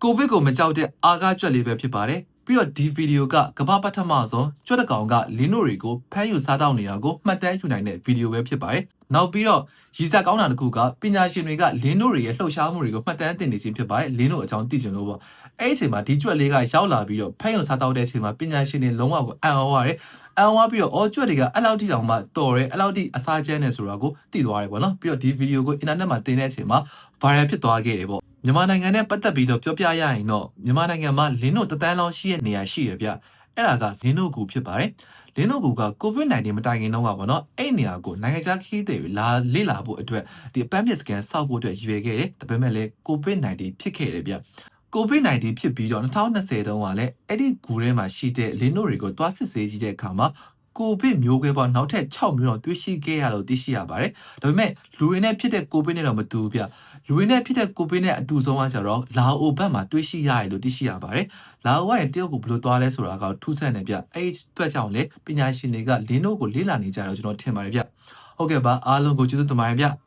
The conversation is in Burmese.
ကိုဗစ်ကိုမကြောက်တဲ့အာကားကြွက်လေးပဲဖြစ်ပါတယ်ပြီးတော့ဒီဗီဒီယိုကကမ္ဘာပထမဆုံးကြွက်တစ်ကောင်ကလင်းတို့တွေကိုဖမ်းယူစားတောက်နေတာကိုမှတ်တမ်းယူနိုင်တဲ့ဗီဒီယိုပဲဖြစ်ပါတယ်နောက်ပြီးတော့ရီစာကောင်းတာတစ်ခုကပညာရှင်တွေကလင်းတို့တွေရဲ့လှုပ်ရှားမှုတွေကိုမှတ်တမ်းတင်နေခြင်းဖြစ်ပါတယ်လင်းတို့အကြောင်းသိချင်လို့ပေါ့အဲ့ဒီအချိန်မှာဒီကြွက်လေးကရောက်လာပြီးတော့ဖမ်းယူစားတောက်တဲ့အချိန်မှာပညာရှင်တွေလုံးဝကိုအံ့ဩရတယ်အံ့ဩပြီးတော့ကြွက်တွေကအဲ့လောက်ထိတောင်မှတော်တယ်အဲ့လောက်ထိအစားကျန်းနေဆိုတာကိုသိသွားတယ်ပေါ့နော်ပြီးတော့ဒီဗီဒီယိုကိုအင်တာနက်မှာတင်တဲ့အချိန်မှာ viral ဖြစ်သွားခဲ့တယ်ပေါ့မြန်မာနိုင်ငံနဲ့ပတ်သက်ပြီးတော့ပြောပြရရင်တော့မြန်မာနိုင်ငံမှာလင်းတို့တသန်းလောက်ရှိတဲ့နေရာရှိရဗျအဲ့ဒါကလင်းတို့ကူဖြစ်ပါတယ်လင်းတို့ကူက COVID-19 မတိုင်ခင်တော့ကပေါ့နော်အဲ့နေရာကိုနိုင်ငံခြားခီးတွေလာလေ့လာဖို့အတွက်ဒီအပန်းပစ်စကန်စောက်ဖို့အတွက်ရည်ရွယ်ခဲ့တယ်ဒါပေမဲ့လည်း COVID-19 ဖြစ်ခဲ့တယ်ဗျCOVID-19 ဖြစ်ပြီးတော့2020တုန်းကလည်းအဲ့ဒီဂူထဲမှာရှိတဲ့လင်းတို့တွေကိုတွားစစ်ဆေးကြည့်တဲ့အခါမှာကိုဗစ်မျိုးကွဲပေါင်းနောက်ထပ်6မျိုးတော့တွေ့ရှိခဲ့ရလို့သိရှိရပါတယ်။ဒါပေမဲ့လူတွေနဲ့ဖြစ်တဲ့ကိုဗစ်နဲ့တော့မတူဘူးဗျ။လူတွေနဲ့ဖြစ်တဲ့ကိုဗစ်နဲ့အတူဆုံးကကျတော့လာအိုဘက်မှာတွေ့ရှိရတယ်လို့သိရှိရပါတယ်။လာအိုကတရုတ်ကိုဘယ်လိုသွားလဲဆိုတာကထူးဆန်းတယ်ဗျ။အဲ့ဒီအတွက်ကြောင့်လေပညာရှင်တွေကလင်းတို့ကိုလေ့လာနေကြတော့ကျွန်တော်ထင်ပါတယ်ဗျ။ဟုတ်ကဲ့ပါအားလုံးကိုကျေးဇူးတင်ပါတယ်ဗျ။